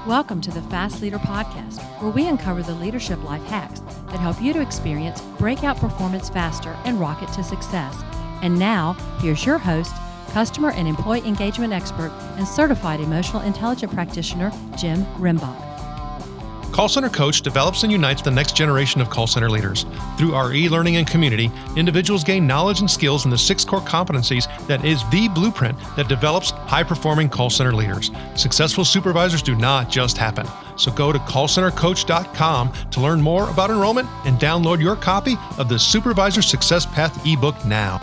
Welcome to the Fast Leader Podcast, where we uncover the leadership life hacks that help you to experience breakout performance faster and rocket to success. And now, here's your host, customer and employee engagement expert and certified emotional intelligence practitioner, Jim Rimbach. Call Center Coach develops and unites the next generation of call center leaders. Through our e-learning and community, individuals gain knowledge and skills in the 6 core competencies that is the blueprint that develops high-performing call center leaders. Successful supervisors do not just happen. So go to callcentercoach.com to learn more about enrollment and download your copy of the Supervisor Success Path ebook now.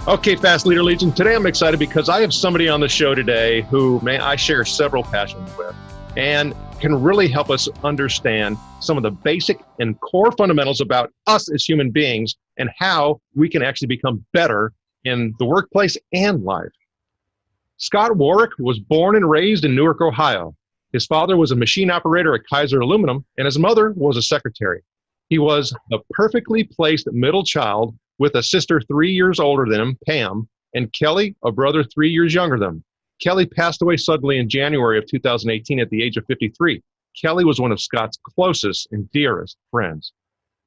Okay, Fast Leader Legion, today I'm excited because I have somebody on the show today who I share several passions with and can really help us understand some of the basic and core fundamentals about us as human beings and how we can actually become better in the workplace and life. Scott Warrick was born and raised in Newark, Ohio. His father was a machine operator at Kaiser Aluminum, and his mother was a secretary. He was the perfectly placed middle child with a sister 3 years older than him, Pam, and Kelly, a brother 3 years younger than him. Kelly passed away suddenly in January of 2018 at the age of 53. Kelly was one of Scott's closest and dearest friends.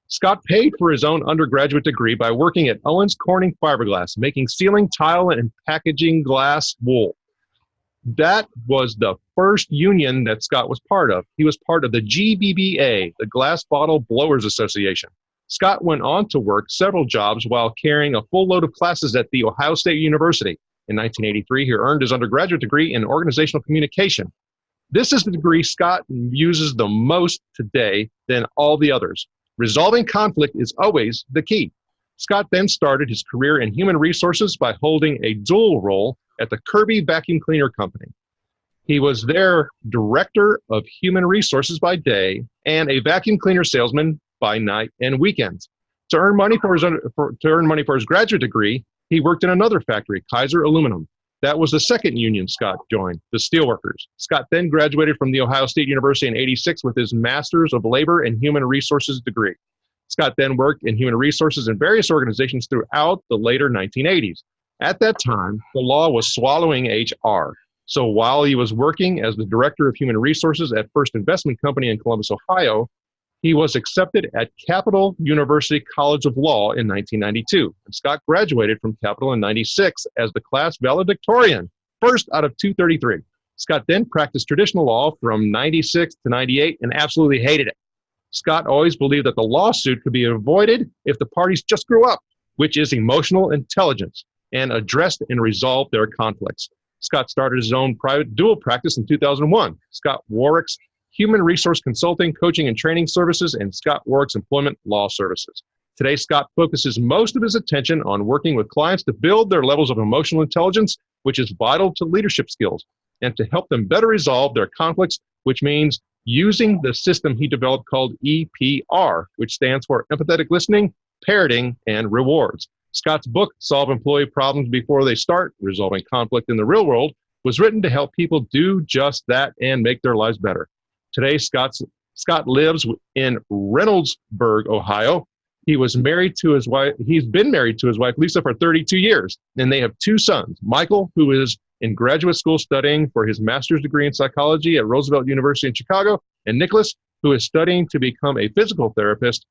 Scott paid for his own undergraduate degree by working at Owens Corning Fiberglass, making ceiling tile and packaging glass wool. That was the first union that Scott was part of. He was part of the GBBA, the Glass Bottle Blowers Association. Scott went on to work several jobs while carrying a full load of classes at The Ohio State University. In 1983, he earned his undergraduate degree in organizational communication. This is the degree Scott uses the most today than all the others. Resolving conflict is always the key. Scott then started his career in human resources by holding a dual role at the Kirby Vacuum Cleaner Company. He was their director of human resources by day and a vacuum cleaner salesman by night and weekends. To earn money for his graduate degree, he worked in another factory, Kaiser Aluminum. That was the second union Scott joined, the Steelworkers. Scott then graduated from The Ohio State University in '86 with his Master's of Labor and Human Resources degree. Scott then worked in human resources in various organizations throughout the later 1980s. At that time, the law was swallowing HR. So while he was working as the Director of Human Resources at First Investment Company in Columbus, Ohio, he was accepted at Capital University College of Law in 1992. And Scott graduated from Capital in '96 as the class valedictorian, first out of 233. Scott then practiced traditional law from '96 to '98 and absolutely hated it. Scott always believed that the lawsuit could be avoided if the parties just grew up, which is emotional intelligence, and addressed and resolved their conflicts. Scott started his own private dual practice in 2001. Scott Warrick's Human Resource Consulting, Coaching, and Training Services, and Scott Warrick's Employment Law Services. Today, Scott focuses most of his attention on working with clients to build their levels of emotional intelligence, which is vital to leadership skills, and to help them better resolve their conflicts, which means using the system he developed called EPR, which stands for Empathetic Listening, Parroting, and Rewards. Scott's book, Solve Employee Problems Before They Start, Resolving Conflict in the Real World, was written to help people do just that and make their lives better. Today, Scott lives in Reynoldsburg, Ohio. He's been married to his wife, Lisa, for 32 years, and they have 2 sons, Michael, who is in graduate school studying for his master's degree in psychology at Roosevelt University in Chicago, and Nicholas, who is studying to become a physical therapist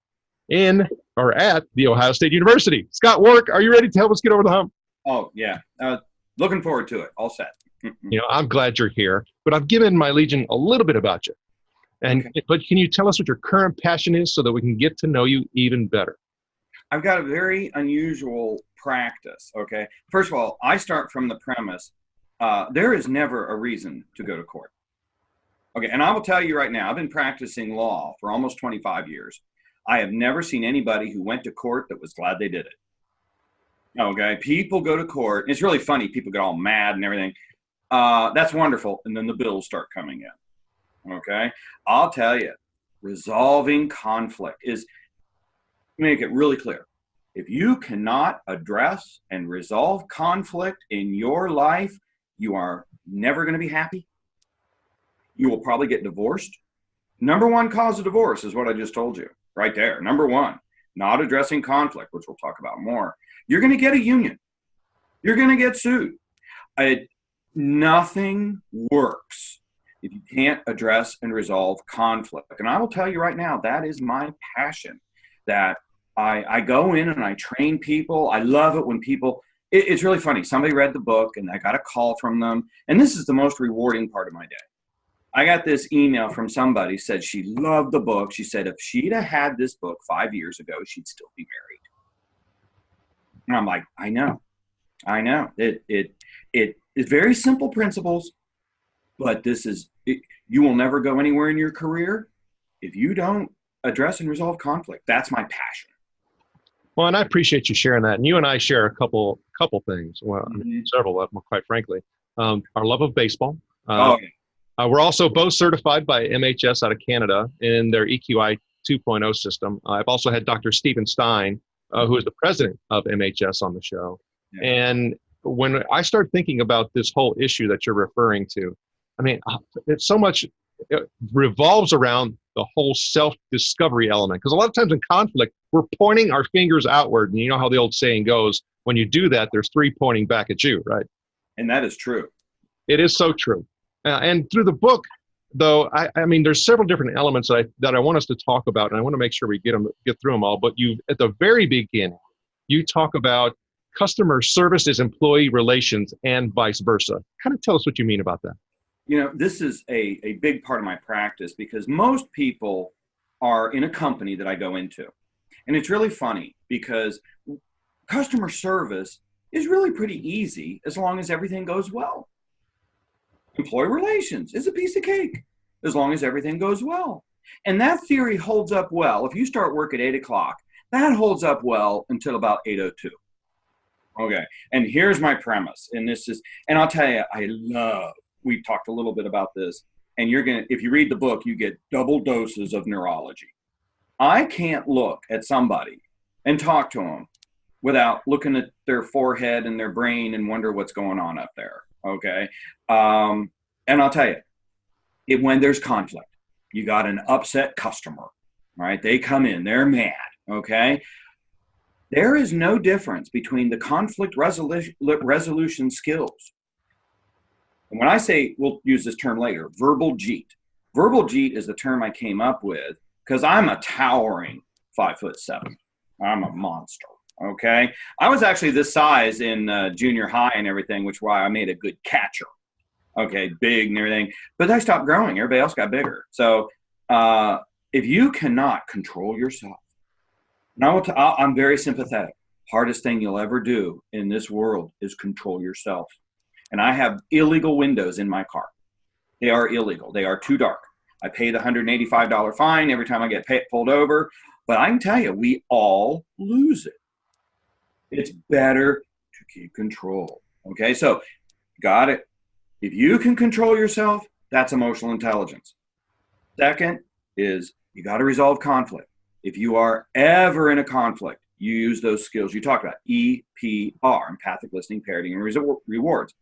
at The Ohio State University. Scott Warrick, are you ready to help us get over the hump? Oh, yeah. Looking forward to it. All set. I'm glad you're here, but I've given my Legion a little bit about you. But can you tell us what your current passion is so that we can get to know you even better? I've got a very unusual practice, okay? First of all, I start from the premise, there is never a reason to go to court. Okay, and I will tell you right now, I've been practicing law for almost 25 years. I have never seen anybody who went to court that was glad they did it. Okay, people go to court. It's really funny. People get all mad and everything. That's wonderful. And then the bills start coming in. Okay, I'll tell you, resolving conflict is, make it really clear. If you cannot address and resolve conflict in your life, you are never going to be happy. You will probably get divorced. Number 1 cause of divorce is what I just told you right there. Number 1, not addressing conflict, which we'll talk about more. You're going to get a union. You're going to get sued. Nothing works if you can't address and resolve conflict. And I will tell you right now, that is my passion, that I go in and I train people. I love it when people, it's really funny. Somebody read the book and I got a call from them. And this is the most rewarding part of my day. I got this email from somebody, said she loved the book. She said if she'd have had this book 5 years ago, she'd still be married. And I'm like, I know. It's very simple principles, but you will never go anywhere in your career if you don't address and resolve conflict. That's my passion. Well, and I appreciate you sharing that. And you and I share a couple things. Well, I mean, several of them, quite frankly. Our love of baseball. We're also both certified by MHS out of Canada in their EQI 2.0 system. I've also had Dr. Stephen Stein, who is the president of MHS, on the show. Yeah. And when I start thinking about this whole issue that you're referring to, I mean, it's so much, it revolves around the whole self-discovery element. Because a lot of times in conflict, we're pointing our fingers outward. And you know how the old saying goes, when you do that, there's three pointing back at you, right? And that is true. It is so true. And through the book, though, I mean, there's several different elements that I want us to talk about, and I want to make sure we get through them all. But at the very beginning, you talk about customer service is employee relations and vice versa. Kind of tell us what you mean about that. You know, this is a big part of my practice because most people are in a company that I go into. And it's really funny because customer service is really pretty easy as long as everything goes well. Employee relations is a piece of cake as long as everything goes well. And that theory holds up well. If you start work at 8 o'clock, that holds up well until about 8:02. Okay. And here's my premise. And I'll tell you, we talked a little bit about this, and if you read the book, you get double doses of neurology. I can't look at somebody and talk to them without looking at their forehead and their brain and wonder what's going on up there. Okay. And I'll tell you, when there's conflict, you got an upset customer, right? They come in, they're mad. Okay. There is no difference between the conflict resolution skills. And when I say, we'll use this term later, verbal jeet. Verbal jeet is the term I came up with because I'm a towering 5'7". I'm a monster. Okay. I was actually this size in junior high and everything, which is why I made a good catcher. Okay. Big and everything, but I stopped growing. Everybody else got bigger. So if you cannot control yourself, now I'm very sympathetic. Hardest thing you'll ever do in this world is control yourself. And I have illegal windows in my car. They are illegal. They are too dark. I pay the $185 fine every time I get pulled over. But I can tell you, we all lose it. It's better to keep control. Okay, so got it. If you can control yourself, that's emotional intelligence. Second is you got to resolve conflict. If you are ever in a conflict, you use those skills you talked about, EPR, empathic listening, parroting, and rewards.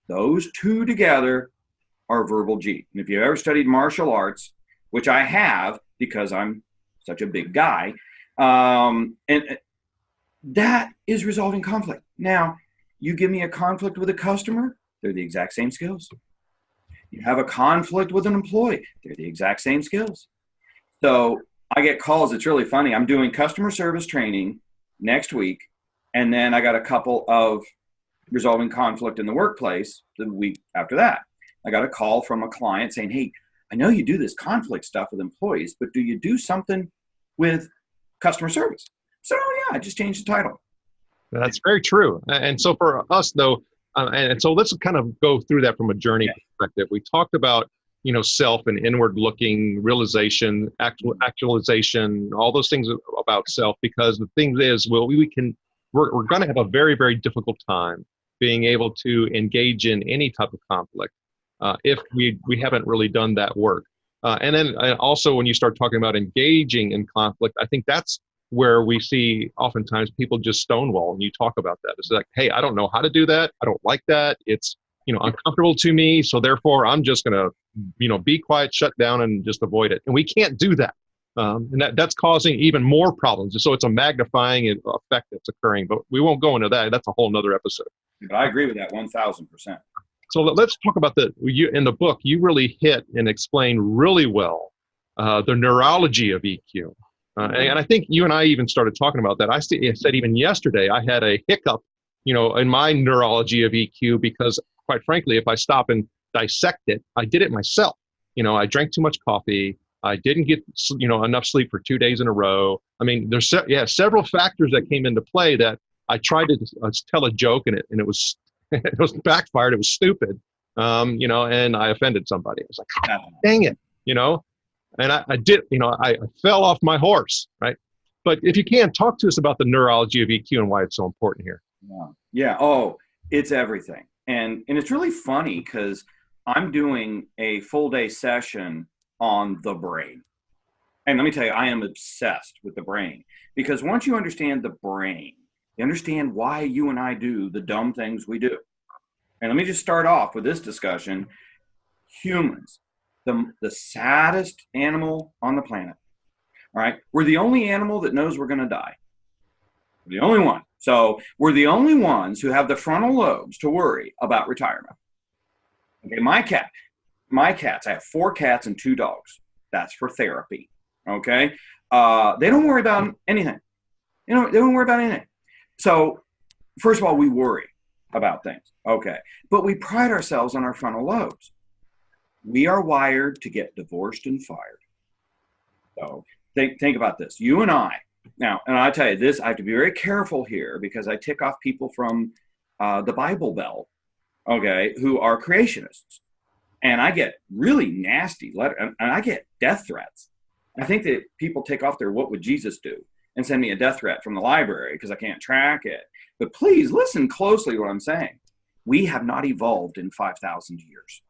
Those two together are verbal G. And if you ever studied martial arts, which I have because I'm such a big guy, and that is resolving conflict. Now, you give me a conflict with a customer, they're the exact same skills. You have a conflict with an employee, they're the exact same skills. So I get calls, it's really funny. I'm doing customer service training next week, and then I got a couple of resolving conflict in the workplace the week after that. I got a call from a client saying, hey, I know you do this conflict stuff with employees, but do you do something with customer service? So, yeah, I just changed the title. That's very true. And so for us, though, and so let's kind of go through that from a journey perspective. We talked about, self and inward looking, realization, actualization, all those things about self, because the thing is, we're going to have a very, very difficult time being able to engage in any type of conflict if we haven't really done that work. And then also when you start talking about engaging in conflict, I think that's where we see oftentimes people just stonewall, and you talk about that. It's like, hey, I don't know how to do that. I don't like that. It's, uncomfortable to me. So therefore I'm just going to, be quiet, shut down, and just avoid it. And we can't do that. And that's causing even more problems. So it's a magnifying effect that's occurring, but we won't go into that. That's a whole nother episode. But I agree with that 1,000%. So let's talk about in the book, you really hit and explain really well the neurology of EQ. And I think you and I even started talking about that. I said even yesterday, I had a hiccup, in my neurology of EQ, because quite frankly, if I stop and dissect it, I did it myself. I drank too much coffee. I didn't get, enough sleep for 2 days in a row. I mean, there's several factors that came into play that I tried to tell a joke and it was, it was backfired. It was stupid. And I offended somebody. I was like, dang it, and I did, I fell off my horse, right? But if you can, talk to us about the neurology of EQ and why it's so important here. Yeah. Oh, it's everything. And it's really funny because I'm doing a full day session on the brain. And let me tell you, I am obsessed with the brain, because once you understand the brain, you understand why you and I do the dumb things we do. And let me just start off with this discussion. Humans, the saddest animal on the planet. All right. We're the only animal that knows we're going to die. We're the only one. So we're the only ones who have the frontal lobes to worry about retirement. Okay. My cats, I have 4 cats and 2 dogs. That's for therapy. Okay. They don't worry about anything. They don't worry about anything. So first of all, we worry about things. Okay. But we pride ourselves on our frontal lobes. We are wired to get divorced and fired. So think about this. You and I, now, and I tell you this, I have to be very careful here because I tick off people from the Bible Belt, okay, who are creationists. And I get really nasty letters, and I get death threats. I think that people take off their "what would Jesus do" and send me a death threat from the library because I can't track it. But please listen closely to what I'm saying. We have not evolved in 5,000 years.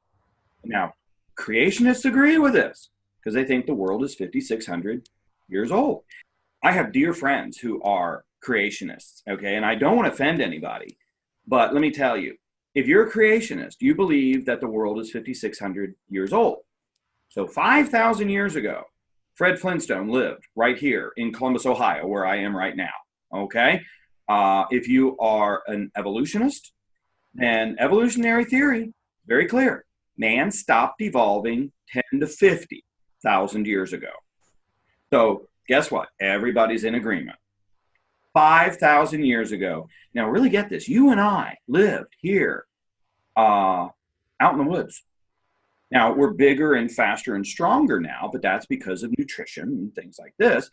Now, creationists agree with this because they think the world is 5,600 years old. I have dear friends who are creationists, okay, and I don't want to offend anybody, but let me tell you, if you're a creationist, you believe that the world is 5,600 years old. So 5,000 years ago, Fred Flintstone lived right here in Columbus, Ohio, where I am right now, okay? If you are an evolutionist, then evolutionary theory, very clear. Man stopped evolving 10 to 50,000 years ago. So guess what? Everybody's in agreement. 5,000 years ago. Now really get this. You and I lived here out in the woods. Now we're bigger and faster and stronger now, but that's because of nutrition and things like this.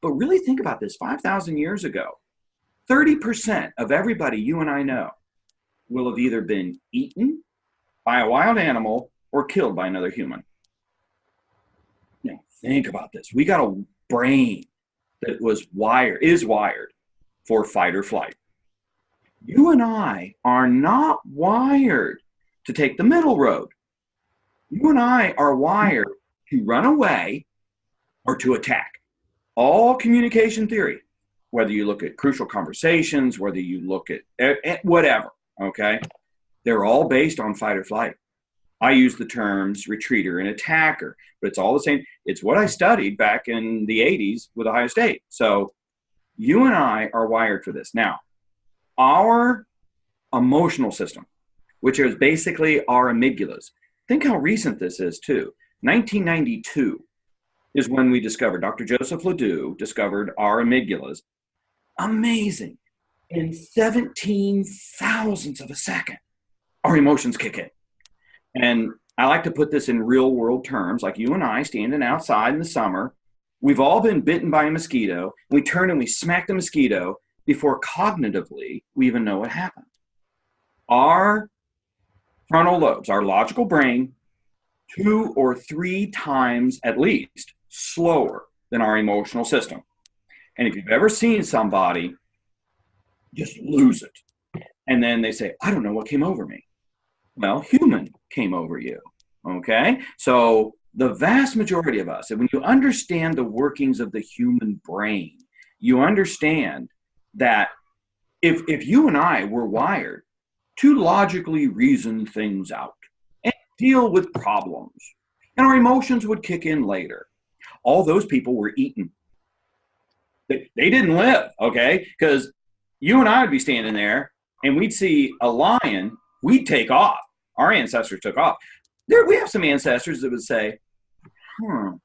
But really think about this. 5,000 years ago, 30% of everybody you and I know will have either been eaten by a wild animal or killed by another human. Now, think about this. We got a brain that is wired for fight or flight. You and I are not wired to take the middle road. You and I are wired to run away or to attack. All communication theory, whether you look at crucial conversations, whether you look at whatever, okay? They're all based on fight or flight. I use the terms retreater and attacker, but it's all the same. It's what I studied back in the 80s with Ohio State. So you and I are wired for this. Now, our emotional system, which is basically our amygdalas, think how recent this is too. 1992 is when we discovered, Dr. Joseph Ledoux discovered our amygdalas. Amazing. In 17 thousandths of a second, our emotions kick in. And I like to put this in real world terms, like you and I standing outside in the summer. We've all been bitten by a mosquito. We turn and we smack the mosquito before cognitively we even know what happened. Our frontal lobes, our logical brain, 2 or 3 times at least slower than our emotional system. And if you've ever seen somebody just lose it, and then they say, I don't know what came over me. Well, human came over you, okay? So the vast majority of us, and when you understand the workings of the human brain, you understand that if you and I were wired to logically reason things out and deal with problems, and our emotions would kick in later, all those people were eaten. They didn't live, okay? Because you and I would be standing there and we'd see a lion, we'd take off. Our ancestors took off. We have some ancestors that would say, wonder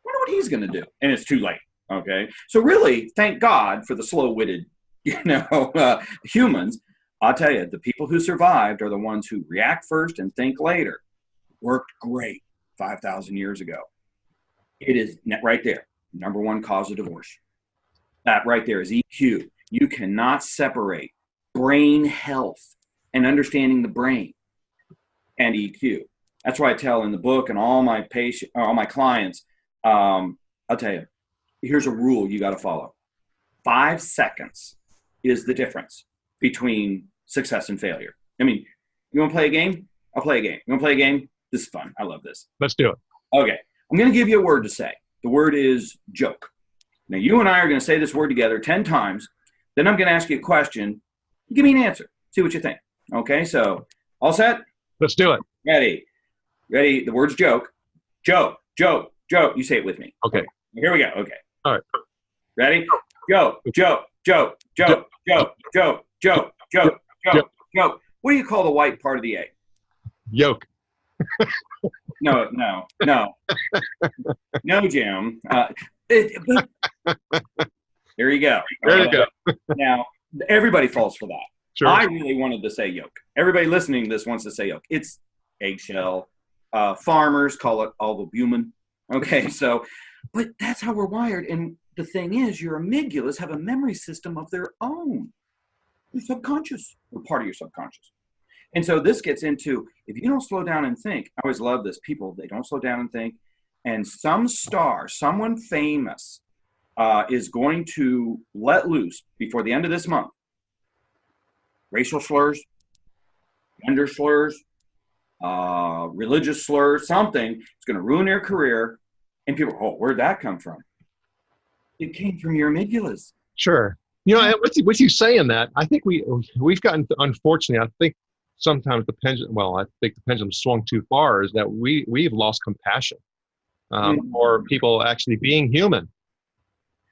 what he's going to do. And it's too late. Okay. So really, thank God for the slow-witted, humans. I'll tell you, the people who survived are the ones who react first and think later. Worked great 5,000 years ago. It is right there. Number one cause of divorce. That right there is EQ. You cannot separate brain health and understanding the brain and EQ. That's why I tell in the book and all my clients, I'll tell you, here's a rule you got to follow. 5 seconds is the difference between success and failure. I mean, you want to play a game? I'll play a game. You want to play a game? This is fun. I love this. Let's do it. Okay. I'm going to give you a word to say. The word is joke. Now, you and I are going to say this word together 10 times. Then I'm going to ask you a question. Give me an answer. See what you think. Okay, so all set? Let's do it. Ready. The word's joke. Joke. You say it with me. Okay. Here we go. Okay. All right. Ready? Joke. What do you call the white part of the egg? Yolk. No, Jim. There you go. There you go. Now, everybody falls for that. Sure. I really wanted to say yolk. Everybody listening to this wants to say yolk. It's eggshell. Farmers call it albumin. Okay, so, but that's how we're wired. And the thing is, your amygdalas have a memory system of their own. Your subconscious, or part of your subconscious. And so this gets into, if you don't slow down and think, I always love this, people, they don't slow down and think, and some star, someone famous, is going to let loose before the end of this month, racial slurs, gender slurs, religious slurs, something, it's going to ruin their career, and people, where'd that come from? It came from your amygdalas. Sure. And with you saying that, I think we've gotten, unfortunately, I think sometimes the pendulum swung too far, is that we've lost compassion for people actually being human.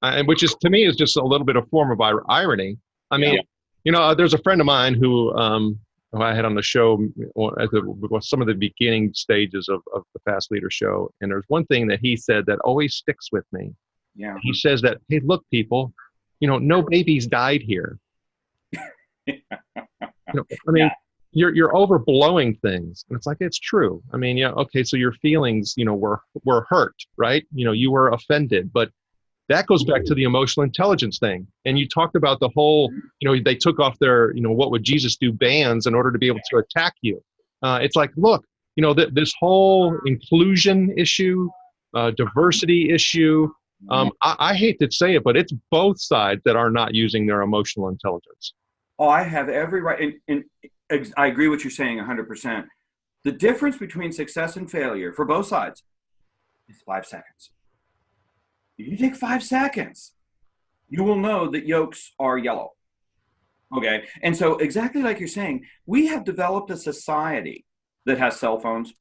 And which is, to me, is just a little bit of form of irony. I mean, there's a friend of mine who I had on the show at some of the beginning stages of the Fast Leader show. And there's one thing that he said that always sticks with me. Yeah. He says that, hey, look, people, no babies died here. You're overblowing things. And it's like, it's true. I mean, okay, so your feelings, were hurt, right? You were offended, but that goes back to the emotional intelligence thing. And you talked about the whole, they took off their, what would Jesus do bands in order to be able to attack you. It's like, look, this whole inclusion issue, diversity issue, I hate to say it, but it's both sides that are not using their emotional intelligence. Oh, I have every right. And I agree with what you're saying 100%. The difference between success and failure for both sides is 5 seconds. If you take 5 seconds, you will know that yolks are yellow. Okay. And so exactly like you're saying, we have developed a society that has cell phones.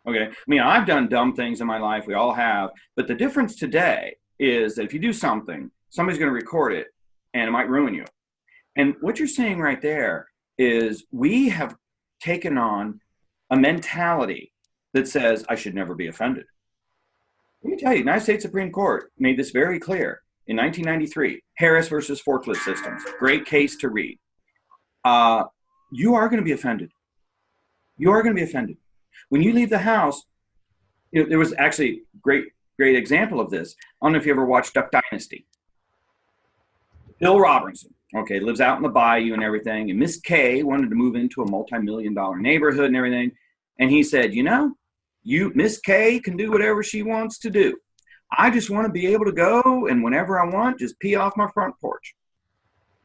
Okay. I mean, I've done dumb things in my life. We all have. But the difference today is that if you do something, somebody's going to record it and it might ruin you. And what you're saying right there is we have taken on a mentality that says, I should never be offended. Let me tell you, United States Supreme Court made this very clear in 1993, Harris versus Forklift Systems. Great case to read. You are going to be offended. You are going to be offended. When you leave the house, there was actually great example of this. I don't know if you ever watched Duck Dynasty. Bill Robinson, okay, lives out in the bayou and everything, and Miss K wanted to move into a multi-million-dollar neighborhood and everything, and he said, Miss K can do whatever she wants to do. I just want to be able to go and whenever I want, just pee off my front porch.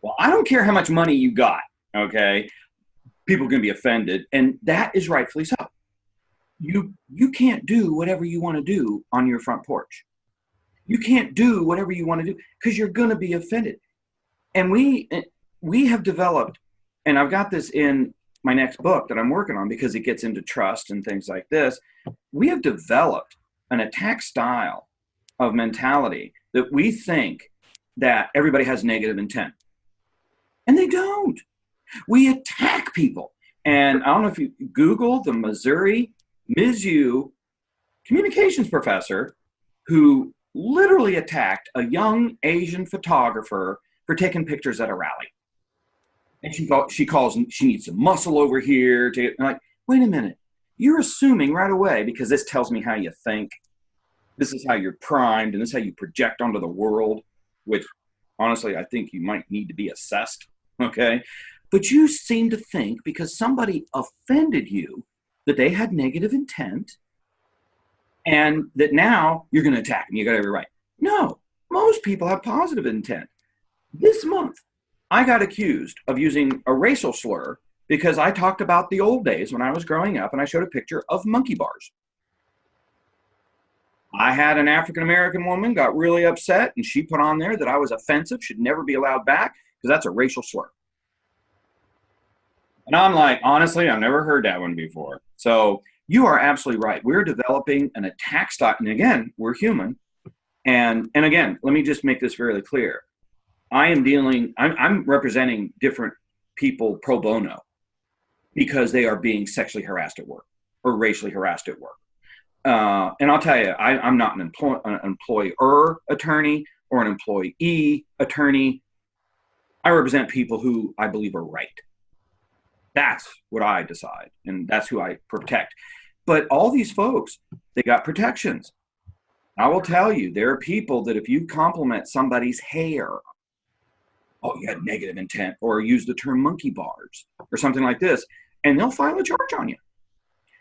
Well, I don't care how much money you got, okay? People are going to be offended, and that is rightfully so. You can't do whatever you want to do on your front porch. You can't do whatever you want to do because you're going to be offended. And we have developed, and I've got this in my next book that I'm working on because it gets into trust and things like this. We have developed an attack style of mentality that we think that everybody has negative intent. And they don't. We attack people. And I don't know if you Google the Missouri Mizzou communications professor who literally attacked a young Asian photographer for taking pictures at a rally. And she needs some muscle over here. I'm like, wait a minute. You're assuming right away, because this tells me how you think. This is how you're primed, and this is how you project onto the world, which honestly, I think you might need to be assessed. Okay. But you seem to think because somebody offended you that they had negative intent and that now you're going to attack them. You got every right. No, most people have positive intent. This month, I got accused of using a racial slur because I talked about the old days when I was growing up and I showed a picture of monkey bars. I had an African-American woman got really upset and she put on there that I was offensive, should never be allowed back because that's a racial slur. And I'm like, honestly, I've never heard that one before. So you are absolutely right. We're developing an attack style. And again, we're human. And again, let me just make this very clear. I'm representing different people pro bono because they are being sexually harassed at work or racially harassed at work. And I'll tell you, I'm not an employer attorney or an employee attorney. I represent people who I believe are right. That's what I decide, and that's who I protect. But all these folks, they got protections. I will tell you, there are people that if you compliment somebody's hair, oh, you had negative intent, or use the term monkey bars or something like this, and they'll file a charge on you.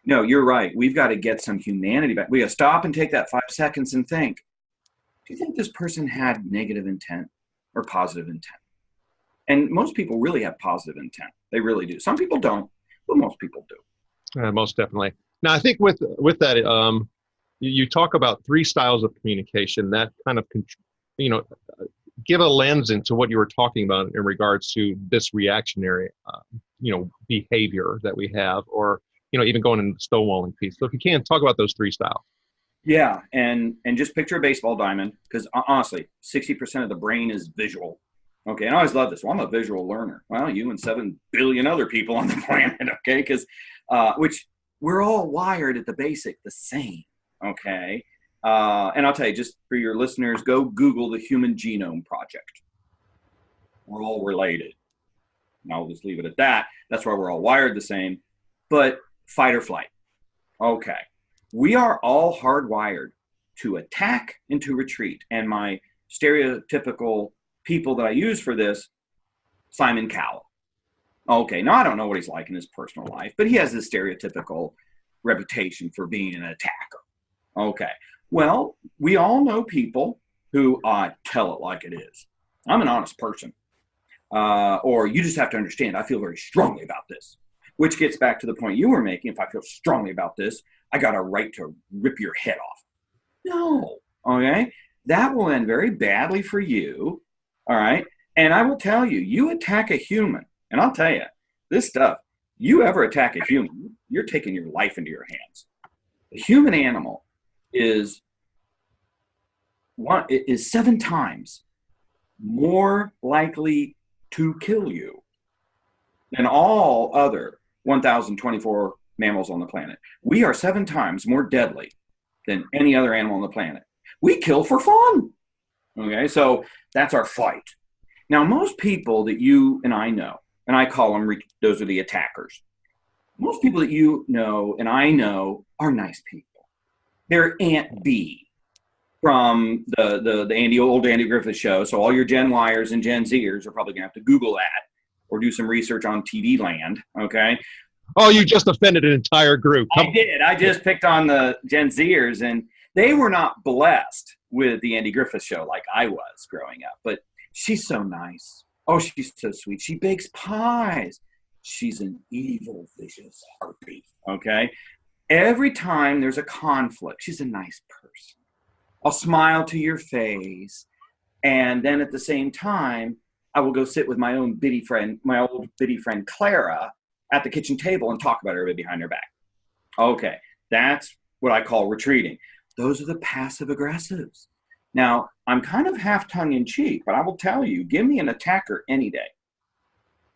No, you're right. We've got to get some humanity back. We got to stop and take that 5 seconds and think, do you think this person had negative intent or positive intent? And most people really have positive intent. They really do. Some people don't, but most people do. Most definitely. Now, I think with that, you talk about 3 styles of communication that kind of, give a lens into what you were talking about in regards to this reactionary, behavior that we have, or, even going into the stonewalling piece. So if you can, talk about those 3 styles. Yeah, and just picture a baseball diamond, because honestly, 60% of the brain is visual. Okay, and I always love this. Well, I'm a visual learner. Well, you and 7 billion other people on the planet, okay? Because, which we're all wired at the basic, the same, okay? And I'll tell you, just for your listeners, go Google the Human Genome Project. We're all related. And I'll just leave it at that. That's why we're all wired the same. But fight or flight. Okay. We are all hardwired to attack and to retreat. And my stereotypical people that I use for this, Simon Cowell. Okay, now I don't know what he's like in his personal life, but he has this stereotypical reputation for being an attacker. Okay, well, we all know people who tell it like it is. I'm an honest person. Or you just have to understand, I feel very strongly about this, which gets back to the point you were making. If I feel strongly about this, I got a right to rip your head off. No, okay? That will end very badly for you. All right. And I will tell you, you attack a human, and I'll tell you, this stuff, you ever attack a human, you're taking your life into your hands. The human animal is 7 times more likely to kill you than all other 1,024 mammals on the planet. We are 7 times more deadly than any other animal on the planet. We kill for fun. Okay, so that's our fight. Now, most people that you and I know, and I call them, those are the attackers. Most people that you know and I know are nice people. They're Aunt B from the old Andy Griffith show. So all your Gen Yers and Gen Zers are probably going to have to Google that or do some research on TV land, okay? Oh, you just offended an entire group. I did. I just picked on the Gen Zers, and they were not blessed with the Andy Griffith show like I was growing up. But she's so nice. Oh, she's so sweet. She bakes pies. She's an evil, vicious harpy, okay? Every time there's a conflict, she's a nice person. I'll smile to your face, and then at the same time, I will go sit with my old bitty friend Clara at the kitchen table and talk about everybody behind her back. Okay, that's what I call retreating. Those are the passive aggressives. Now, I'm kind of half tongue in cheek, but I will tell you, give me an attacker any day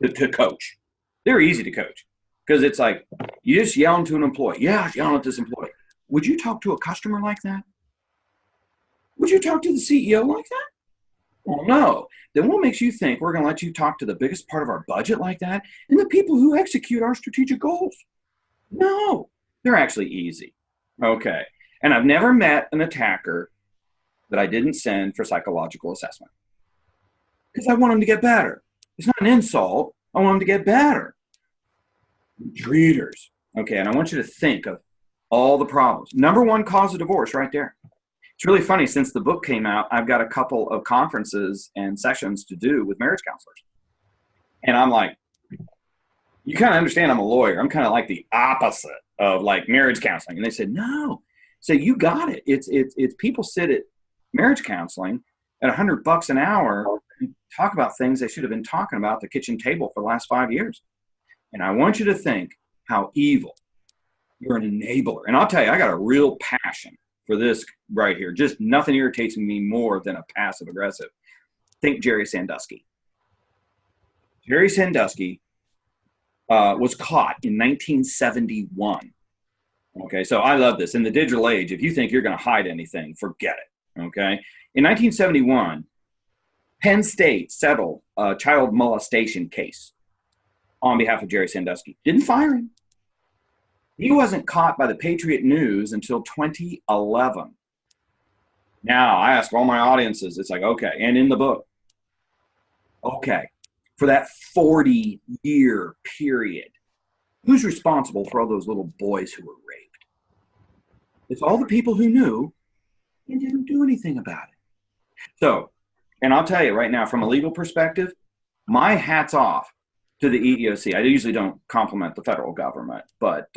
to coach. They're easy to coach. Because it's like, you just yelling to an employee. Yeah, I was yelling at this employee. Would you talk to a customer like that? Would you talk to the CEO like that? Well, no. Then what makes you think we're going to let you talk to the biggest part of our budget like that and the people who execute our strategic goals? No, they're actually easy. Okay. And I've never met an attacker that I didn't send for psychological assessment because I want them to get better. It's not an insult. I want them to get better. Treaters. Okay. And I want you to think of all the problems. Number one cause of divorce right there. It's really funny. Since the book came out, I've got a couple of conferences and sessions to do with marriage counselors. And I'm like, you kind of understand I'm a lawyer. I'm kind of like the opposite of like marriage counseling. And they said, no. So you got it. It's people sit at marriage counseling at $100 an hour and talk about things they should have been talking about at the kitchen table for the last 5 years. And I want you to think how evil. You're an enabler. And I'll tell you, I got a real passion for this right here. Just nothing irritates me more than a passive aggressive. Think Jerry Sandusky. Jerry Sandusky was caught in 1971. Okay, so I love this. In the digital age, if you think you're going to hide anything, forget it. Okay, in 1971, Penn State settled a child molestation case on behalf of Jerry Sandusky. Didn't fire him. He wasn't caught by the Patriot News until 2011. Now, I ask all my audiences, it's like, okay, and in the book, okay, for that 40-year period, who's responsible for all those little boys who were raped? It's all the people who knew and didn't do anything about it. So, and I'll tell you right now, from a legal perspective, my hat's off to the EEOC. I usually don't compliment the federal government, but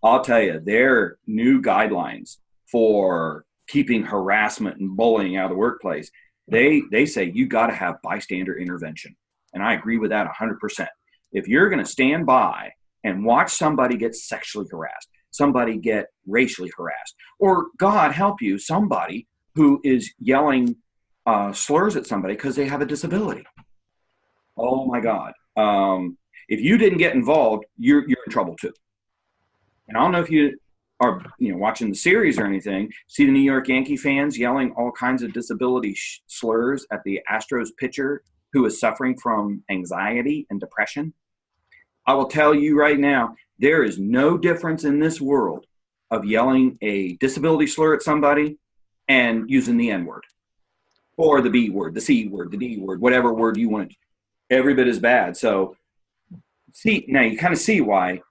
I'll tell you, their new guidelines for keeping harassment and bullying out of the workplace, they say you got to have bystander intervention. And I agree with that 100%. If you're going to stand by and watch somebody get sexually harassed, somebody get racially harassed, or God help you, somebody who is yelling slurs at somebody because they have a disability. Oh my God. If you didn't get involved, you're in trouble too. And I don't know if you are watching the series or anything, see the New York Yankee fans yelling all kinds of disability slurs at the Astros pitcher who is suffering from anxiety and depression. I will tell you right now, there is no difference in this world of yelling a disability slur at somebody and using the N word or the B word, the C word, the D word, whatever word you want. Every bit as bad. So see, now you kind of see why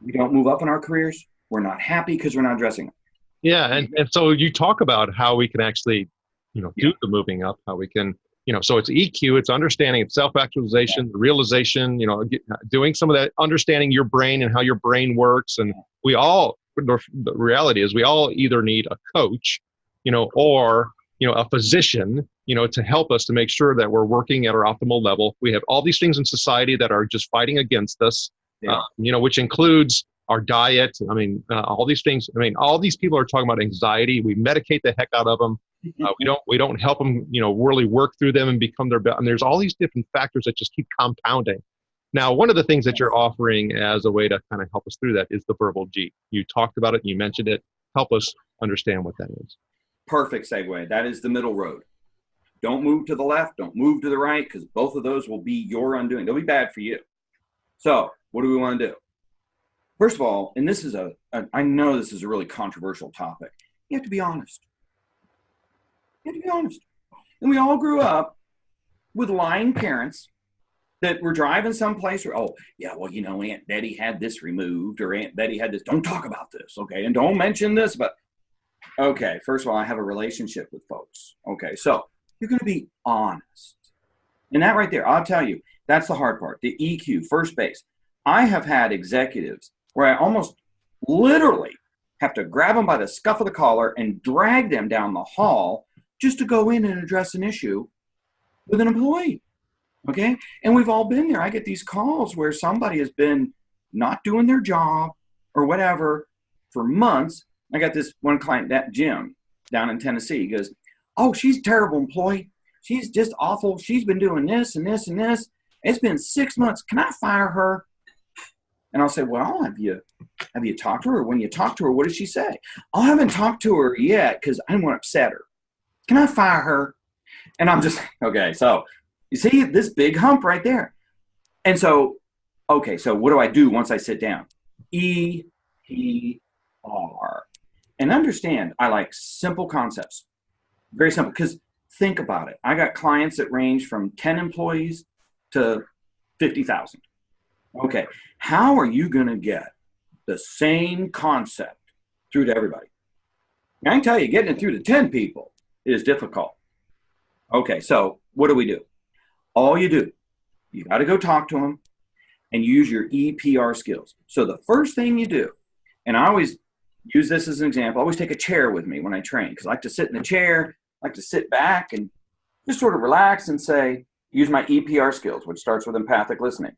we don't move up in our careers. We're not happy because we're not addressing them. Yeah. And so you talk about how we can actually, do the moving up, how we can, so it's EQ, it's understanding, it's self-actualization, realization, doing some of that, understanding your brain and how your brain works. And the reality is we all either need a coach, or, a physician, to help us to make sure that we're working at our optimal level. We have all these things in society that are just fighting against us, which includes our diet. All these things. All these people are talking about anxiety. We medicate the heck out of them. We don't help them, really work through them and become their best. And there's all these different factors that just keep compounding. Now, one of the things that you're offering as a way to kind of help us through that is the verbal G. You talked about it, you mentioned it. Help us understand what that is. Perfect segue. That is the middle road. Don't move to the left. Don't move to the right, because both of those will be your undoing. They'll be bad for you. So what do we want to do? First of all, and this is I know this is a really controversial topic. You have to be honest. You have to be honest. And we all grew up with lying parents that were driving someplace where, Aunt Betty had this removed, or Aunt Betty had this. Don't talk about this, okay? And don't mention this, but okay, first of all, I have a relationship with folks. Okay, so you're going to be honest. And that right there, I'll tell you, that's the hard part. The EQ, first base. I have had executives where I almost literally have to grab them by the scuff of the collar and drag them down the hall just to go in and address an issue with an employee. Okay? And we've all been there. I get these calls where somebody has been not doing their job or whatever for months. I got this one client, that Jim, down in Tennessee. He goes, oh, she's a terrible employee. She's just awful. She's been doing this and this and this. It's been 6 months. Can I fire her? And I'll say, well, have you talked to her? When you talk to her, what does she say? I haven't talked to her yet because I don't want to upset her. Can I fire her? And I'm just, okay, so you see this big hump right there. And so, okay, so what do I do once I sit down? EPR. And understand, I like simple concepts. Very simple, because think about it. I got clients that range from 10 employees to 50,000. Okay, how are you going to get the same concept through to everybody? I can tell you, getting it through to 10 people is difficult. Okay, so what do? All you do, you got to go talk to them and use your EPR skills. So the first thing you do, and I always use this as an example, I always take a chair with me when I train because I like to sit in the chair, I like to sit back and just sort of relax and say, use my EPR skills, which starts with empathic listening.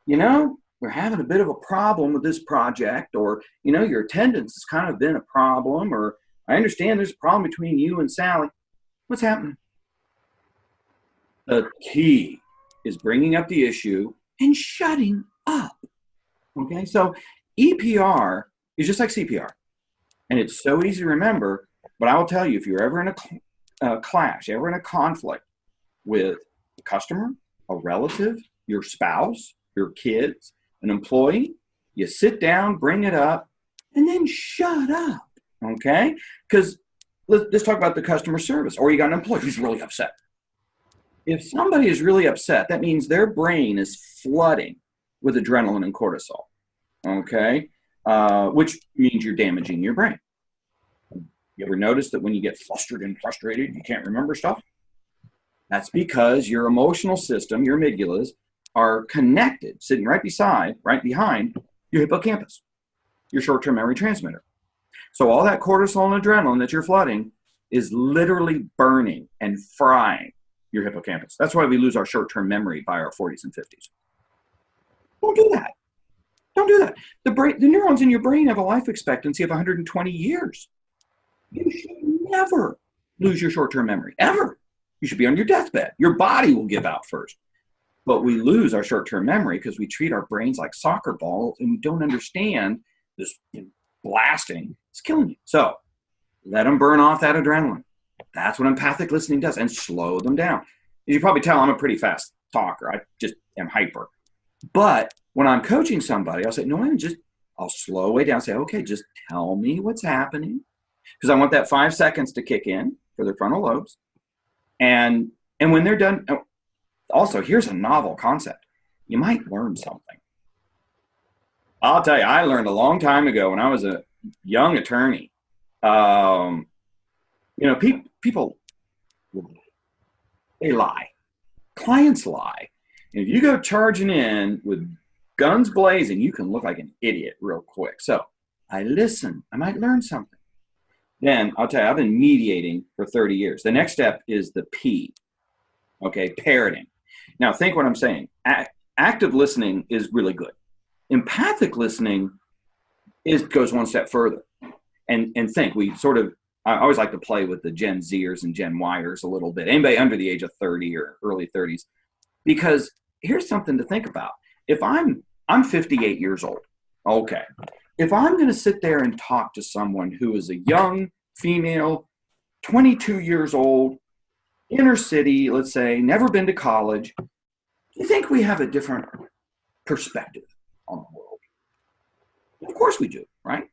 You know, we're having a bit of a problem with this project, or, you know, your attendance has kind of been a problem, or I understand there's a problem between you and Sally. What's happening? The key is bringing up the issue and shutting up. Okay, so EPR is just like CPR, and it's so easy to remember. But I will tell you, if you're ever in a clash, ever in a conflict with a customer, a relative, your spouse, your kids, an employee, you sit down, bring it up, and then shut up. Okay, because let's talk about the customer service, or you got an employee who's really upset. If somebody is really upset, that means their brain is flooding with adrenaline and cortisol, okay? Which means you're damaging your brain. You ever notice that when you get flustered and frustrated, you can't remember stuff? That's because your emotional system, your amygdalas, are connected, sitting right behind your hippocampus, your short-term memory transmitter. So all that cortisol and adrenaline that you're flooding is literally burning and frying your hippocampus. That's why we lose our short-term memory by our 40s and 50s. Don't do that. Don't do that. The neurons in your brain have a life expectancy of 120 years. You should never lose your short-term memory, ever. You should be on your deathbed. Your body will give out first. But we lose our short-term memory because we treat our brains like soccer balls and we don't understand this blasting. It's killing you. So let them burn off that adrenaline. That's what empathic listening does, and slow them down. As you probably tell, I'm a pretty fast talker. I just am hyper. But when I'm coaching somebody, I'll say, no, I'll slow way down and say, okay, just tell me what's happening. Because I want that 5 seconds to kick in for their frontal lobes. And when they're done, also, here's a novel concept. You might learn something. I'll tell you, I learned a long time ago when I was a young attorney. People, they lie. Clients lie. And if you go charging in with guns blazing, you can look like an idiot real quick. So I listen. I might learn something. Then I'll tell you, I've been mediating for 30 years. The next step is the P. Okay, parroting. Now think what I'm saying. Active listening is really good. Empathic listening goes one step further. And think, I always like to play with the Gen Zers and Gen Yers a little bit. Anybody under the age of 30 or early 30s. Because here's something to think about. If I'm 58 years old, okay. If I'm going to sit there and talk to someone who is a young female, 22 years old, inner city, let's say, never been to college, do you think we have a different perspective on the world? Of course we do, right?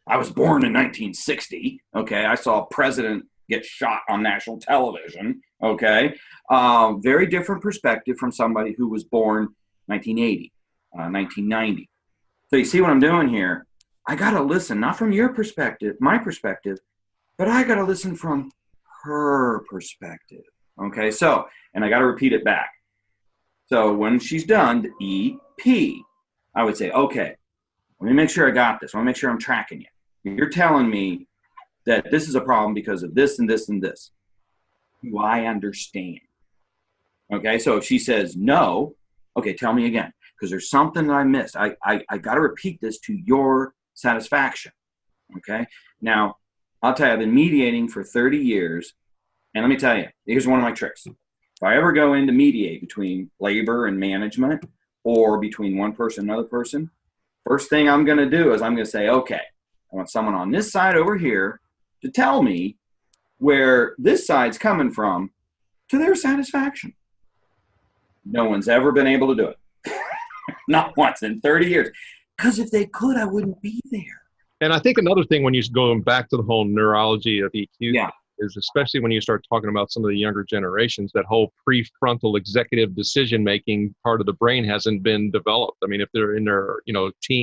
I was born in 1960, okay? I saw a president get shot on national television, okay? Very different perspective from somebody who was born 1980, 1990. So you see what I'm doing here? I got to listen, not from your perspective, my perspective, but I got to listen from her perspective, okay? So, and I got to repeat it back. So when she's done, the EP, I would say, okay, let me make sure I got this. I want to make sure I'm tracking you. You're telling me that this is a problem because of this and this and this. Do I understand? Okay, so if she says no, okay, tell me again, because there's something that I missed. I got to repeat this to your satisfaction. Okay, now I'll tell you, I've been mediating for 30 years, and let me tell you, here's one of my tricks. If I ever go in to mediate between labor and management or between one person and another person, First thing I'm going to do is I'm going to say, okay, I want someone on this side over here to tell me where this side's coming from to their satisfaction. No one's ever been able to do it. Not once in 30 years. Because if they could, I wouldn't be there. And I think another thing when you go back to the whole neurology of EQ Yeah. is, especially when you start talking about some of the younger generations, that whole prefrontal executive decision-making part of the brain hasn't been developed. I mean, if they're in their,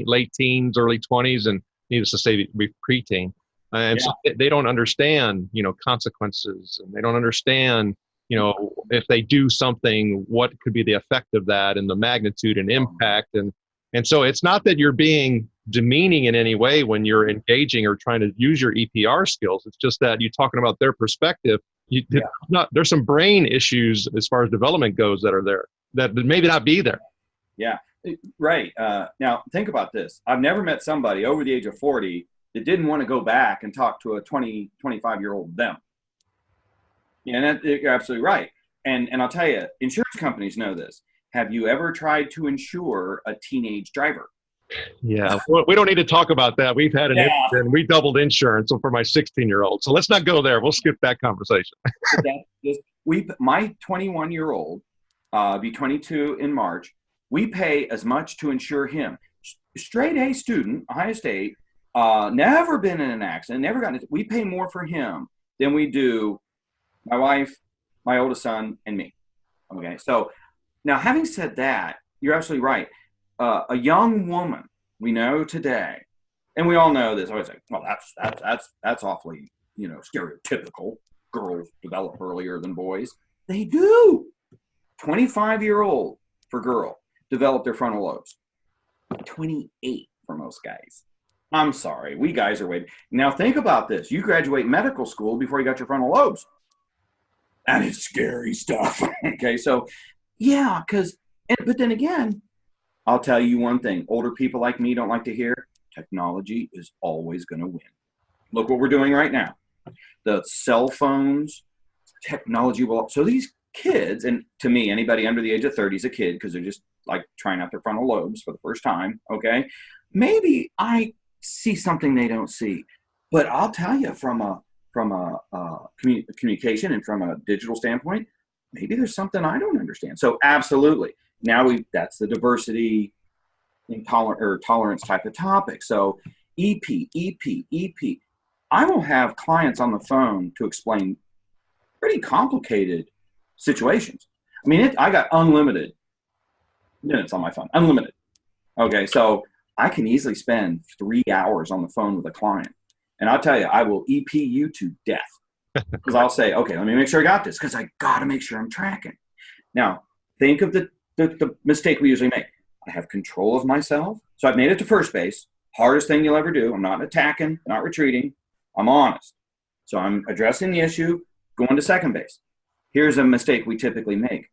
late teens, early 20s, and needless to say, preteen, and so they don't understand, consequences, and they don't understand, if they do something, what could be the effect of that and the magnitude and impact. And so it's not that you're being demeaning in any way when you're engaging or trying to use your EPR skills. It's just that you're talking about their perspective. There's some brain issues as far as development goes that are there that maybe not be there. Yeah, right. Now, think about this. I've never met somebody over the age of 40 that didn't want to go back and talk to a 20, 25-year-old them. And you're absolutely right. And I'll tell you, insurance companies know this. Have you ever tried to insure a teenage driver? Yeah, we don't need to talk about that. We've had an incident. We doubled insurance for my 16-year-old. So let's not go there. We'll skip that conversation. My 21-year-old, be 22 in March, we pay as much to insure him. Straight A student, Ohio State, never been in an accident, never gotten it. We pay more for him than we do my wife, my oldest son, and me. Okay, so now having said that, you're absolutely right. A young woman we know today, and we all know this. I always say, well, that's awfully, stereotypical. Girls develop earlier than boys. They do. 25-year-old for girl develop their frontal lobes. 28 for most guys. I'm sorry, we guys are waiting. Now think about this. You graduate medical school before you got your frontal lobes. That is scary stuff. Okay, so yeah, but then again, I'll tell you one thing. Older people like me don't like to hear. Technology is always going to win. Look what we're doing right now. The cell phones, technology will. So these kids, and to me, anybody under the age of 30 is a kid because they're just like trying out their frontal lobes for the first time. Okay, maybe I see something they don't see, but I'll tell you from a communication and from a digital standpoint, maybe there's something I don't understand. So absolutely. Now that's the diversity tolerance type of topic. So EP. I will have clients on the phone to explain pretty complicated situations. I mean, I got unlimited minutes on my phone, unlimited. Okay, so I can easily spend 3 hours on the phone with a client. And I'll tell you, I will EP you to death. Because I'll say, okay, let me make sure I got this, because I got to make sure I'm tracking. Now, think of the mistake we usually make. I have control of myself. So I've made it to first base. Hardest thing you'll ever do. I'm not attacking, not retreating. I'm honest. So I'm addressing the issue, going to second base. Here's a mistake we typically make.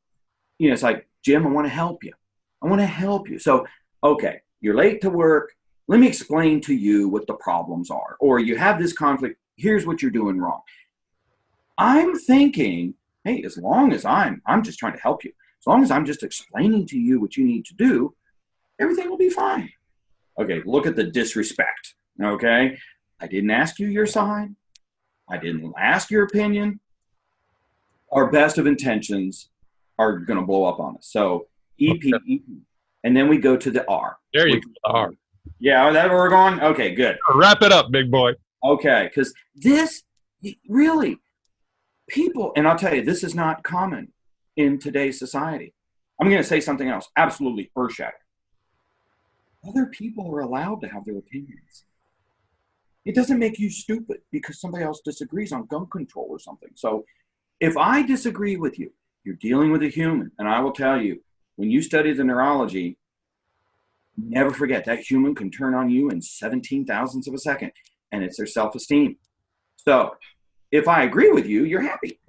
It's like, Jim, I want to help you. I want to help you. So, okay, you're late to work. Let me explain to you what the problems are. Or you have this conflict. Here's what you're doing wrong. I'm thinking, hey, as long as I'm just trying to help you. As long as I'm just explaining to you what you need to do, everything will be fine. Okay, look at the disrespect. Okay, I didn't ask you your side. I didn't ask your opinion. Our best of intentions are going to blow up on us. So EP, and then we go to the R. There you go, R. Yeah, is that where we're going? Okay, good. Wrap it up, big boy. Okay, because this really, people, and I'll tell you, this is not common in today's society. I'm going to say something else, absolutely earth-shattering. Other people are allowed to have their opinions. It doesn't make you stupid because somebody else disagrees on gun control or something. So if I disagree with you, you're dealing with a human, and I will tell you, when you study the neurology, never forget that human can turn on you in 17 thousandths of a second, and it's their self-esteem. So if I agree with you, you're happy.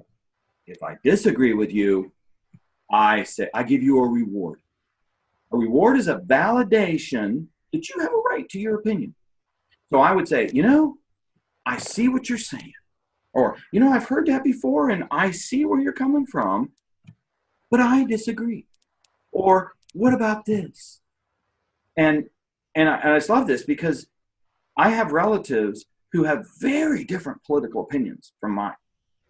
If I disagree with you, I give you a reward. A reward is a validation that you have a right to your opinion. So I would say, I see what you're saying. Or, I've heard that before and I see where you're coming from, but I disagree. Or, what about this? And And I just love this because I have relatives who have very different political opinions from mine.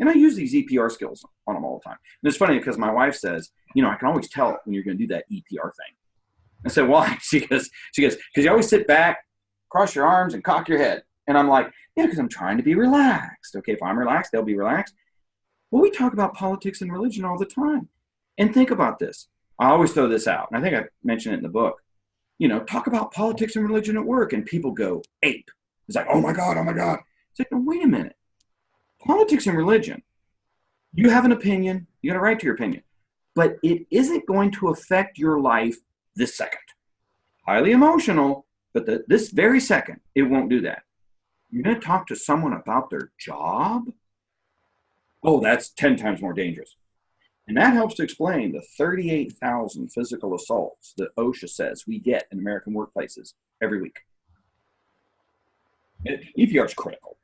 And I use these EPR skills on them all the time. And it's funny because my wife says, I can always tell when you're going to do that EPR thing. I said, why? She goes, because you always sit back, cross your arms, and cock your head. And I'm like, yeah, because I'm trying to be relaxed. Okay, if I'm relaxed, they'll be relaxed. Well, we talk about politics and religion all the time. And think about this. I always throw this out. And I think I mentioned it in the book. Talk about politics and religion at work. And people go ape. It's like, oh my God, oh my God. It's like, no, wait a minute. Politics and religion, you have an opinion. You got a right to your opinion. But it isn't going to affect your life this second. Highly emotional, but this very second, it won't do that. You're going to talk to someone about their job? Oh, that's 10 times more dangerous. And that helps to explain the 38,000 physical assaults that OSHA says we get in American workplaces every week. EPR is critical.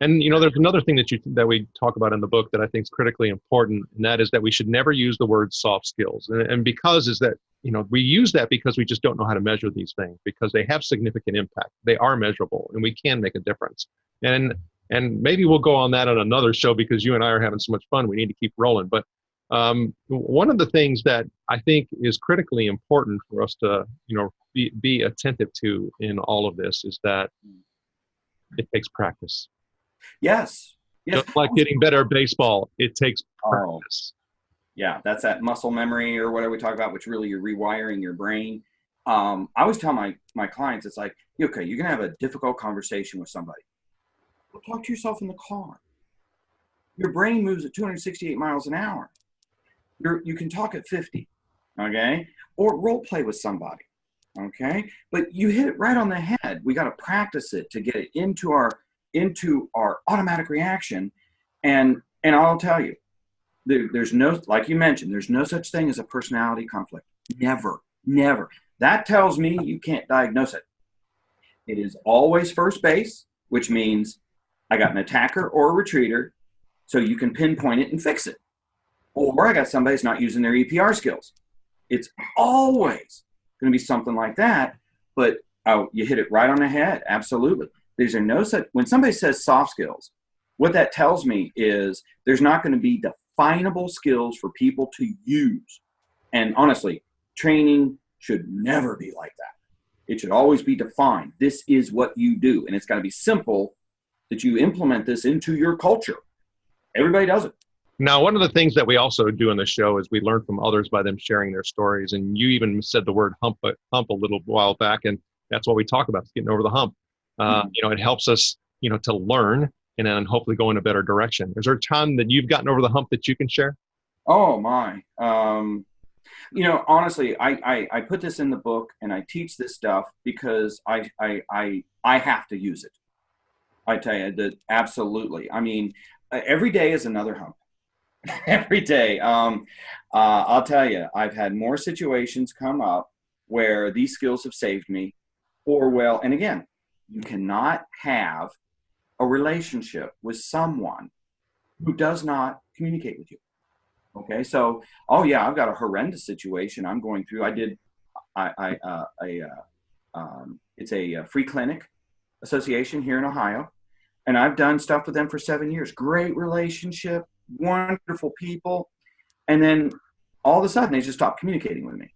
And there's another thing that we talk about in the book that I think is critically important, and that is that we should never use the word soft skills. And because is that we use that because we just don't know how to measure these things, because they have significant impact. They are measurable, and we can make a difference. And maybe we'll go on that on another show because you and I are having so much fun. We need to keep rolling. But one of the things that I think is critically important for us to be attentive to in all of this is that it takes practice. Yes. Just like getting better at baseball, it takes practice. Yeah, that's that muscle memory or whatever we talk about, which really you're rewiring your brain. I always tell my clients, it's like, okay, you're going to have a difficult conversation with somebody. Well, talk to yourself in the car. Your brain moves at 268 miles an hour. You can talk at 50, okay? Or role play with somebody, okay? But you hit it right on the head. We got to practice it to get it into our automatic reaction. And I'll tell you, there's no, like you mentioned, there's no such thing as a personality conflict. Never. That tells me you can't diagnose it. It is always first base, which means I got an attacker or a retreater, so you can pinpoint it and fix it. Or I got somebody who's not using their EPR skills. It's always going to be something like that, but you hit it right on the head. Absolutely. These are no such, when somebody says soft skills, what that tells me is there's not going to be definable skills for people to use. And honestly, training should never be like that. It should always be defined. This is what you do. And it's got to be simple that you implement this into your culture. Everybody does it. Now, one of the things that we also do on the show is we learn from others by them sharing their stories. And you even said the word hump a little while back, and that's what we talk about, is getting over the hump. It helps us, to learn and then hopefully go in a better direction. Is there a time that you've gotten over the hump that you can share? Oh my, honestly, I put this in the book and I teach this stuff because I have to use it. I tell you that absolutely. I mean, every day is another hump. Every day. I'll tell you, I've had more situations come up where these skills have saved me, and again, you cannot have a relationship with someone who does not communicate with you. Okay, so, I've got a horrendous situation I'm going through. It's a free clinic association here in Ohio, and I've done stuff with them for 7 years. Great relationship, wonderful people, and then all of a sudden they just stopped communicating with me,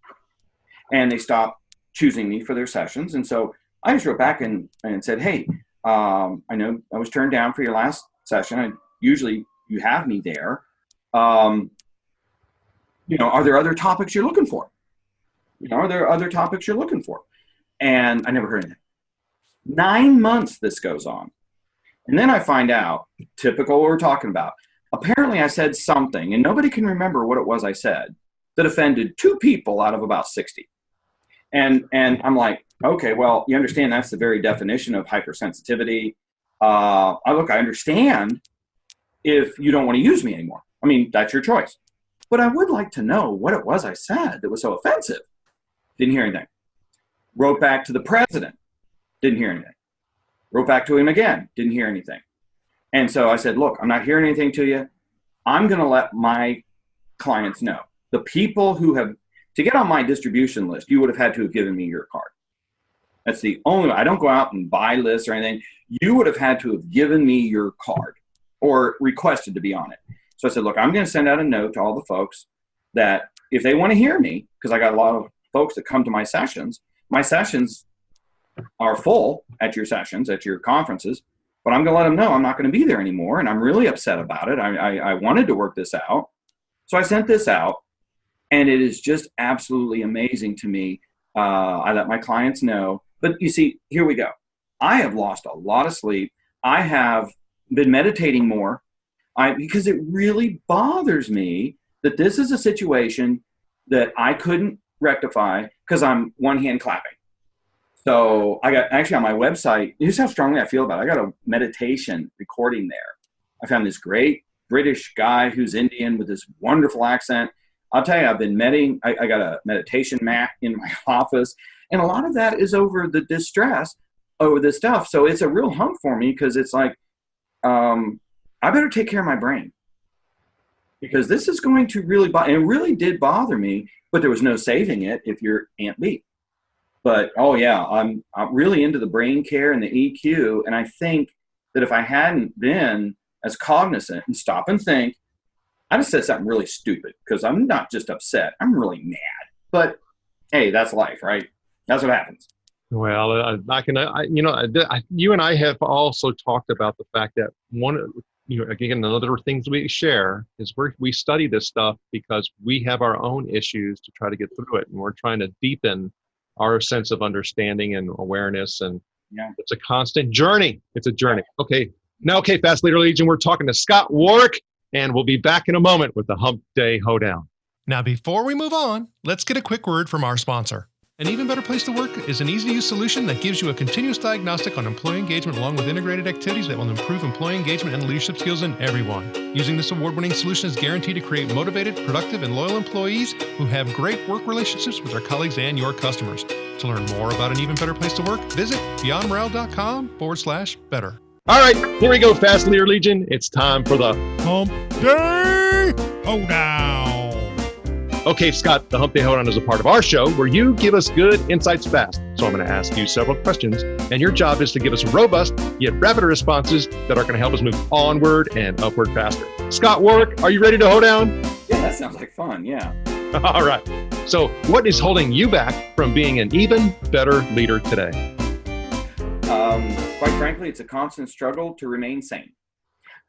and they stopped choosing me for their sessions. And so I just wrote back and said, hey, I know I was turned down for your last session. Usually you have me there. Are there other topics you're looking for? Are there other topics you're looking for? And I never heard anything. 9 months this goes on. And then I find out, typical what we're talking about. Apparently I said something, and nobody can remember what it was I said, that offended 2 people out of about 60. And I'm like, okay, well, you understand that's the very definition of hypersensitivity. I understand if you don't want to use me anymore. I mean, that's your choice. But I would like to know what it was I said that was so offensive. Didn't hear anything. Wrote back to the president. Didn't hear anything. Wrote back to him again. Didn't hear anything. And so I said, look, I'm not hearing anything to you. I'm going to let my clients know. The people who have, to get on my distribution list, you would have had to have given me your card. That's the only way. I don't go out and buy lists or anything. You would have had to have given me your card or requested to be on it. So I said, look, I'm going to send out a note to all the folks that if they want to hear me, because I got a lot of folks that come to my sessions are full at your sessions, at your conferences, but I'm going to let them know I'm not going to be there anymore. And I'm really upset about it. I wanted to work this out. So I sent this out, and it is just absolutely amazing to me. I let my clients know. But you see, here we go. I have lost a lot of sleep. I have been meditating more because it really bothers me that this is a situation that I couldn't rectify because I'm one hand clapping. So I got actually on my website, here's how strongly I feel about it. I got a meditation recording there. I found this great British guy who's Indian with this wonderful accent. I'll tell you, I've been meditating. I got a meditation mat in my office. And a lot of that is over the distress over this stuff. So it's a real hump for me because it's like, I better take care of my brain. Because this is going to really bother, and it really did bother me, but there was no saving it if you're Aunt B. But, oh yeah, I'm really into the brain care and the EQ. And I think that if I hadn't been as cognizant and stop and think, I just said something really stupid because I'm not just upset. I'm really mad. But hey, that's life, right? That's what happens. Well, you and I have also talked about the fact that again, another things we share is we study this stuff because we have our own issues to try to get through it. And we're trying to deepen our sense of understanding and awareness. And it's a constant journey. It's a journey. Okay. Now, Fast Leader Legion, we're talking to Scott Warrick, and we'll be back in a moment with the Hump Day Hoedown. Now, before we move on, let's get a quick word from our sponsor. An Even Better Place to Work is an easy-to-use solution that gives you a continuous diagnostic on employee engagement along with integrated activities that will improve employee engagement and leadership skills in everyone. Using this award-winning solution is guaranteed to create motivated, productive, and loyal employees who have great work relationships with their colleagues and your customers. To learn more about An Even Better Place to Work, visit beyondmorale.com/better. All right, here we go, Fast Leader Legion. It's time for the Hump Day Hoedown. Okay, Scott, the Hump Day Hoedown is a part of our show where you give us good insights fast. So I'm going to ask you several questions, and your job is to give us robust yet rapid responses that are going to help us move onward and upward faster. Scott Warrick, are you ready to hoedown? Yeah, that sounds like fun, yeah. All right. So what is holding you back from being an even better leader today? Quite frankly, it's a constant struggle to remain sane.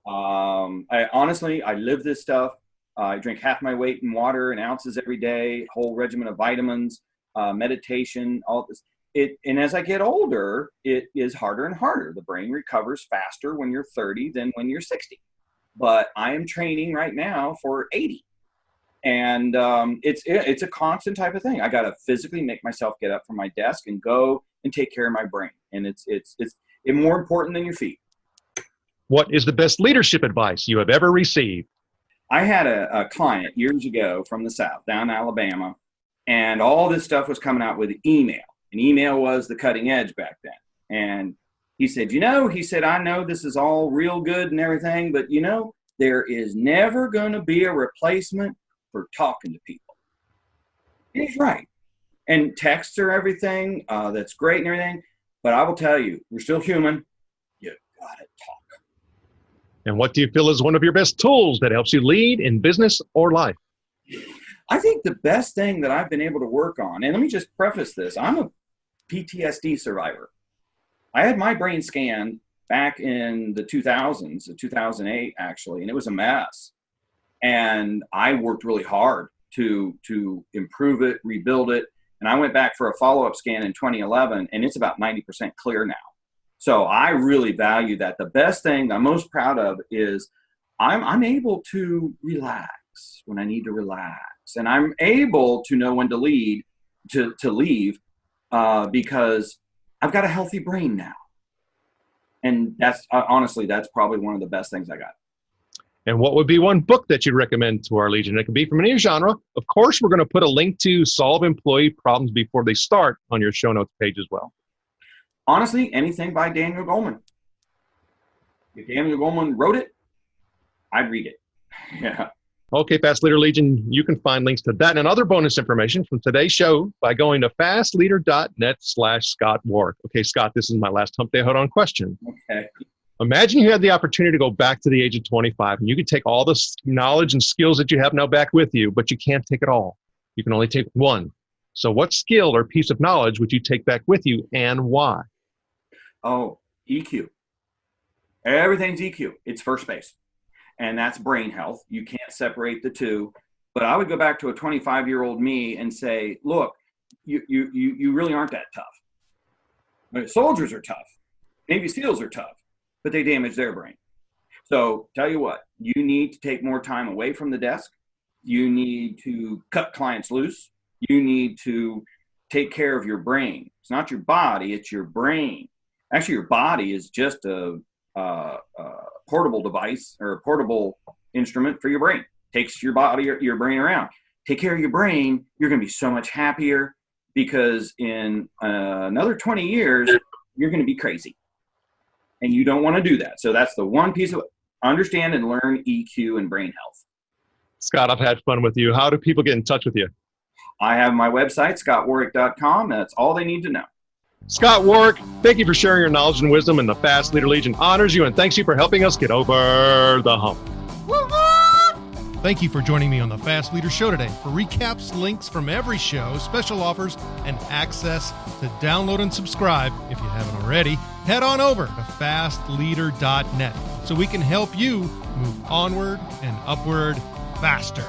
I live this stuff. I drink half my weight in water and ounces every day, whole regimen of vitamins, meditation, all this. And as I get older, it is harder and harder. The brain recovers faster when you're 30 than when you're 60. But I am training right now for 80. And it's a constant type of thing. I got to physically make myself get up from my desk and go and take care of my brain. And it's more important than your feet. What is the best leadership advice you have ever received? I had a client years ago from the South, down in Alabama, and all this stuff was coming out with email. And email was the cutting edge back then. And he said, I know this is all real good and everything, but there is never going to be a replacement for talking to people. And he's right. And texts are everything. That's great and everything. But I will tell you, we're still human. You got to talk. And what do you feel is one of your best tools that helps you lead in business or life? I think the best thing that I've been able to work on, and let me just preface this, I'm a PTSD survivor. I had my brain scanned back in the 2000s, 2008 actually, and it was a mess. And I worked really hard to improve it, rebuild it. And I went back for a follow-up scan in 2011, and it's about 90% clear now. So I really value that. The best thing I'm most proud of is I'm able to relax when I need to relax. And I'm able to know when to leave because I've got a healthy brain now. And that's honestly, that's probably one of the best things I got. And what would be one book that you'd recommend to our Legion? It can be from any genre. Of course, we're going to put a link to Solve Employee Problems Before They Start on your show notes page as well. Honestly, anything by Daniel Goleman. If Daniel Goleman wrote it, I'd read it. Yeah. Okay, Fast Leader Legion, you can find links to that and other bonus information from today's show by going to fastleader.net/Scott Warrick. Okay, Scott, this is my last hump day hold on question. Okay. Imagine you had the opportunity to go back to the age of 25 and you could take all the knowledge and skills that you have now back with you, but you can't take it all. You can only take one. So what skill or piece of knowledge would you take back with you and why? Oh, EQ. Everything's EQ. It's first base. And that's brain health. You can't separate the two. But I would go back to a 25-year-old me and say, look, you really aren't that tough. Soldiers are tough. Navy SEALs are tough, but they damage their brain. So tell you what, you need to take more time away from the desk. You need to cut clients loose. You need to take care of your brain. It's not your body, it's your brain. Actually, your body is just a portable device or a portable instrument for your brain. Takes your body, your brain around. Take care of your brain. You're going to be so much happier because in another 20 years, you're going to be crazy. And you don't want to do that. So that's the one piece of understand and learn EQ and brain health. Scott, I've had fun with you. How do people get in touch with you? I have my website, scottwarrick.com. That's all they need to know. Scott Warrick, thank you for sharing your knowledge and wisdom, and the Fast Leader Legion honors you and thanks you for helping us get over the hump. Thank you for joining me on the Fast Leader Show today. For recaps, links from every show, special offers, and access to download and subscribe, if you haven't already, head on over to fastleader.net so we can help you move onward and upward faster.